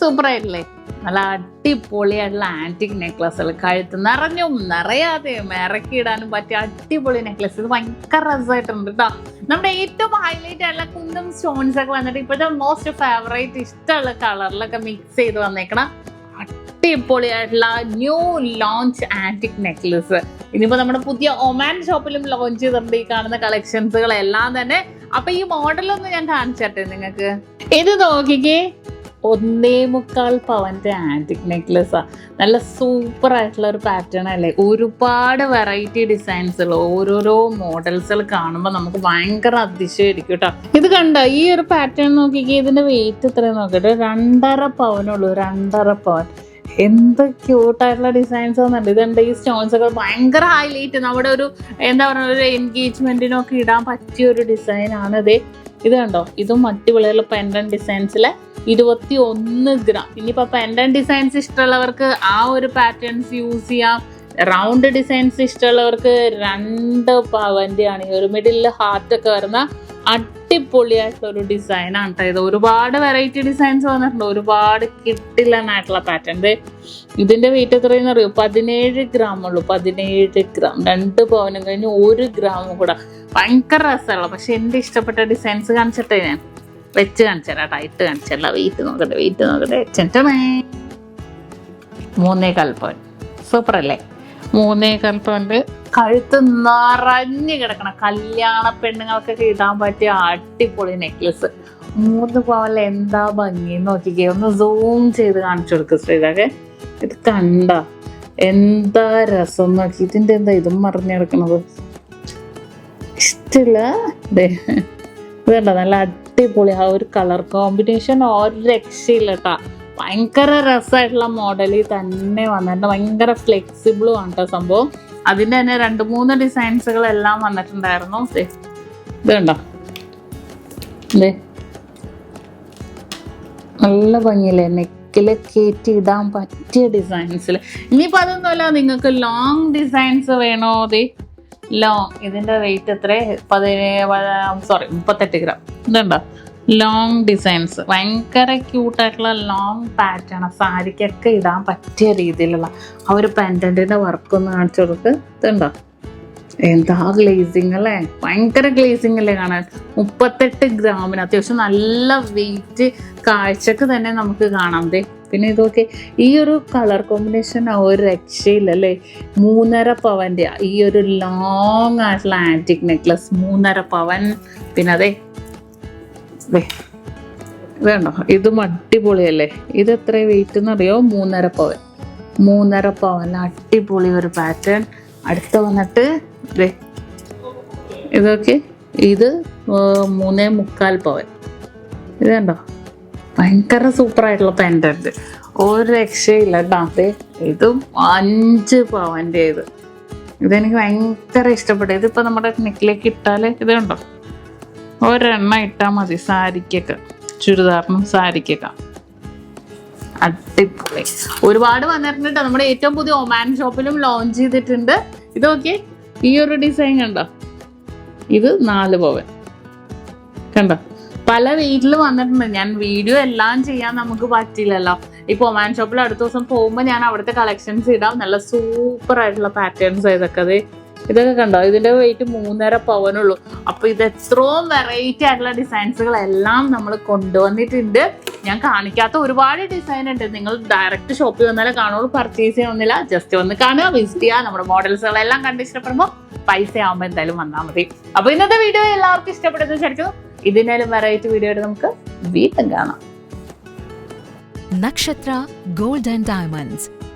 Super ആയിട്ടില്ലേ? നല്ല അടിപൊളിയായിട്ടുള്ള ആന്റിക് നെക്ലസുകൾ, കഴുത്ത് നിറഞ്ഞും നിറയാതെയും ഇറക്കിയിടാനും പറ്റിയ അടിപൊളി നെക്ലസ്. ഇത് ഭയങ്കര രസമായിട്ടുണ്ട് കേട്ടോ. നമ്മുടെ ഏറ്റവും ഹൈലൈറ്റ് ആയിട്ടുള്ള കുന്തം സ്റ്റോൺസ് ഒക്കെ വന്നിട്ട് ഇപ്പോഴത്തെ മോസ്റ്റ് ഫേവറേറ്റ് ഇഷ്ടമുള്ള കളറിലൊക്കെ മിക്സ് ചെയ്ത് വന്നേക്കണം അടിപൊളിയായിട്ടുള്ള ന്യൂ ലോഞ്ച് ആന്റിക് നെക്ലസ്. ഇനിയിപ്പോ നമ്മുടെ പുതിയ ഒമാൻ ഷോപ്പിലും ലോഞ്ച് ചെയ്തിട്ടുണ്ട് ഈ കാണുന്ന കളക്ഷൻസുകളെല്ലാം തന്നെ. അപ്പൊ ഈ മോഡലൊന്ന് ഞാൻ കാണിച്ചട്ടെ നിങ്ങൾക്ക്. ഇത് നോക്കിക്കേ, 1.25 പവന്റെ ആന്റിക് നെക്ലസാ. നല്ല സൂപ്പർ ആയിട്ടുള്ള ഒരു പാറ്റേൺ അല്ലേ? ഒരുപാട് വെറൈറ്റി ഡിസൈൻസുകൾ, ഓരോരോ മോഡൽസുകൾ കാണുമ്പോൾ നമുക്ക് ഭയങ്കര അതിശയമായിരിക്കും കേട്ടോ. ഇത് കണ്ടോ, ഈ ഒരു പാറ്റേൺ നോക്കിക്കേ, ഇതിന്റെ വെയിറ്റ് എത്രയും നോക്കട്ടെ, 2.5 പവനുള്ളൂ. 2.5 പവൻ. എന്ത് ക്യൂട്ടായിട്ടുള്ള ഡിസൈൻസ് ആണെന്നുണ്ട്. ഇതുണ്ട്, ഈ സ്റ്റോൺസ് ഒക്കെ ഭയങ്കര ഹൈലൈറ്റ്. നമ്മുടെ ഒരു എന്താ പറയുക, ഒരു എൻഗേജ്മെന്റിനൊക്കെ ഇടാൻ പറ്റിയ ഒരു ഡിസൈൻ ആണ് ഇത്. ഇത് കണ്ടോ, ഇതും അടിപൊളിയുള്ള പെൻഡൻ ഡിസൈൻസിലെ 21 ഗ്രാം. ഇനിയിപ്പോൾ പെൻഡൻ ഡിസൈൻസ് ഇഷ്ടമുള്ളവർക്ക് ആ ഒരു പാറ്റേൺസ് യൂസ് ചെയ്യാം. റൗണ്ട് ഡിസൈൻസ് ഇഷ്ടമുള്ളവർക്ക് 2 പവന്റെ ആണ്. ഈ ഒരു മിഡിൽ ഹാർട്ടൊക്കെ വരുന്ന അടിപൊളിയായിട്ടുള്ള ഒരു ഡിസൈൻ ആണ് കേട്ടോ ഇത്. ഒരുപാട് വെറൈറ്റി ഡിസൈൻസ് വന്നിട്ടുണ്ട്, ഒരുപാട് കിട്ടില്ലെന്നായിട്ടുള്ള പാറ്റേൺ. ഇതിന്റെ വെയിറ്റ് എത്രയെന്ന് അറിയോ? 17 ഗ്രാം ഉള്ളൂ. 17 ഗ്രാം. 2 പവനും കഴിഞ്ഞ് 1 ഗ്രാമും കൂടെ. ഭയങ്കര രസമുള്ള. പക്ഷെ എൻ്റെ ഇഷ്ടപ്പെട്ട ഡിസൈൻസ് കാണിച്ചിട്ടേ ഞാൻ വെച്ച് കാണിച്ചേരാ കേട്ടോ. ഇട്ട് കാണിച്ചല്ല. വെയിറ്റ് നോക്കട്ടെ, വെയിറ്റ് നോക്കട്ടെ. 3.25 പവൻ. സൂപ്പർ അല്ലേ? 3.25 പവന്റെ കഴുത്ത് നിറഞ്ഞു കിടക്കണം കല്യാണ പെണ്ണുങ്ങൾക്കൊക്കെ ഇടാൻ പറ്റിയ അടിപൊളി നെക്ലസ്. 3 പവനിൽ എന്താ ഭംഗി നോക്കിക്കേ. ഒന്ന് സൂം ചെയ്ത് കാണിച്ചു കൊടുക്കുക ശ്രീതൊക്കെ. ഇത് കണ്ട എന്താ രസം നോക്കി. ഇതിന്റെ എന്താ ഇതും മറിഞ്ഞു കിടക്കണത്? ഇഷ്ടമില്ല. ഇതുണ്ടോ, നല്ല അടിപൊളി. ആ ഒരു കളർ കോമ്പിനേഷൻ ഒരു രക്ഷയില്ല കേട്ടോ. ഭയങ്കര രസമായിട്ടുള്ള മോഡലിൽ തന്നെ വന്നിട്ടുണ്ട്. ഭയങ്കര ഫ്ലെക്സിബിളും ആണ് കേട്ടോ സംഭവം. അതിൻ്റെ തന്നെ 2-3 ഡിസൈൻസുകളെല്ലാം വന്നിട്ടുണ്ടായിരുന്നു. ഇത് കണ്ടോ, നല്ല ഭംഗിയില്ലേ? നെക്കില് കയറ്റി ഇടാൻ പറ്റിയ ഡിസൈൻസിൽ. ഇനിയിപ്പോൾ അതൊന്നുമല്ല, നിങ്ങൾക്ക് ലോങ് ഡിസൈൻസ് വേണോ? ലോങ്. ഇതിന്റെ വെയിറ്റ് എത്ര? 38 ഗ്രാം. ഇതുണ്ടോ, ലോങ് ഡിസൈൻസ്. ഭയങ്കര ക്യൂട്ടായിട്ടുള്ള ലോങ് പാറ്റേൺ. സാരിക്കൊക്കെ ഇടാൻ പറ്റിയ രീതിയിലുള്ള ആ ഒരു പെൻഡന്റിന്റെ വർക്ക് ഒന്ന് കാണിച്ചു കൊടുക്ക്. ഇതുണ്ടോ, എന്താ ഗ്ലേസിങ് അല്ലേ? ഭയങ്കര ഗ്ലേസിങ് അല്ലേ കാണാൻ? 38 ഗ്രാമിന് അത്യാവശ്യം നല്ല വെയിറ്റ് കാഴ്ചക്ക് തന്നെ നമുക്ക് കാണാം. പിന്നെ ഇതൊക്കെ ഈ ഒരു കളർ കോമ്പിനേഷൻ ഒരു രക്ഷയില്ലല്ലേ? 3.5 പവന്റെ ഈ ഒരു ലോങ് ആയിട്ടുള്ള ആന്റിക് നെക്ലസ്. 3.5 പവൻ. പിന്നെ അതെ ഇതുണ്ടോ, ഇതും അടിപൊളിയല്ലേ? ഇത് എത്ര വെയിറ്റ് എന്നറിയോ? 3.5 പവൻ. 3.5 പവൻ അടിപൊളി ഒരു പാറ്റേൺ. അടുത്ത വന്നിട്ട് ഇതൊക്കെ, ഇത് 3.25 പവൻ. ഇത് കണ്ടോ, ഭയങ്കര സൂപ്പർ ആയിട്ടുള്ള പെൻഡന്റ്. ഒരു രക്ഷയില്ല കേട്ടോ. ഇതും 5 പവന്റെ. ഇതെനിക്ക് ഭയങ്കര ഇഷ്ടപ്പെട്ടു. ഇതിപ്പോൾ നമ്മുടെ നെക്കിലേക്ക് ഇട്ടാൽ ഇത് കണ്ടോ, ഒരെണ്ണം ഇട്ടാൽ മതി സാരിക്കൊക്കെ, ചുരിദാറിനും സാരിക്കൊക്കെ. അടിപൊളി. ഒരുപാട് വന്നിട്ടുണ്ട്. നമ്മുടെ ഏറ്റവും പുതിയ ഒമാൻ ഷോപ്പിലും ലോഞ്ച് ചെയ്തിട്ടുണ്ട്. ഇതൊക്കെ ഈ ഒരു ഡിസൈൻ കണ്ടോ, ഇത് 4 പവൻ. കണ്ടോ, പല വെയിറ്റിൽ വന്നിട്ടുണ്ട്. ഞാൻ വീഡിയോ എല്ലാം ചെയ്യാൻ നമുക്ക് പറ്റില്ലല്ലോ. ഇപ്പൊ ഒമാൻ ഷോപ്പിൽ അടുത്ത ദിവസം പോകുമ്പോൾ ഞാൻ അവിടുത്തെ കളക്ഷൻസ് ഇടാം. നല്ല സൂപ്പർ ആയിട്ടുള്ള പാറ്റേൺസ് ഇതൊക്കെ കണ്ടോ. ഇതിന്റെ വെയിറ്റ് 3.5 പവനുള്ളൂ. അപ്പൊ ഇത് എത്രയും വെറൈറ്റി ആയിട്ടുള്ള ഡിസൈൻസുകളെല്ലാം നമ്മൾ കൊണ്ടുവന്നിട്ടുണ്ട്. ഞാൻ കാണിക്കാത്ത ഒരുപാട് ഡിസൈൻ ഉണ്ട്. നിങ്ങൾ ഡയറക്റ്റ് ഷോപ്പിൽ വന്നാലേ കാണുള്ളൂ. പർച്ചേസ് ചെയ്യണമെന്നില്ല, ജസ്റ്റ് ഒന്ന് കാണുക, വിസിറ്റ് ചെയ്യുക. നമ്മുടെ മോഡൽസുകളെല്ലാം കണ്ട് ഇഷ്ടപ്പെടുമ്പോൾ പൈസ ആവുമ്പോൾ എന്തായാലും വന്നാൽ മതി. അപ്പൊ ഇന്നത്തെ വീഡിയോ എല്ലാവർക്കും ഇഷ്ടപ്പെട്ടെന്ന് വിചാരിക്കുന്നു. ഇതിനാലും വെറൈറ്റി വീഡിയോ ആയിട്ട് നമുക്ക് വീണ്ടും കാണാം. Nakshatra Gold and Diamonds,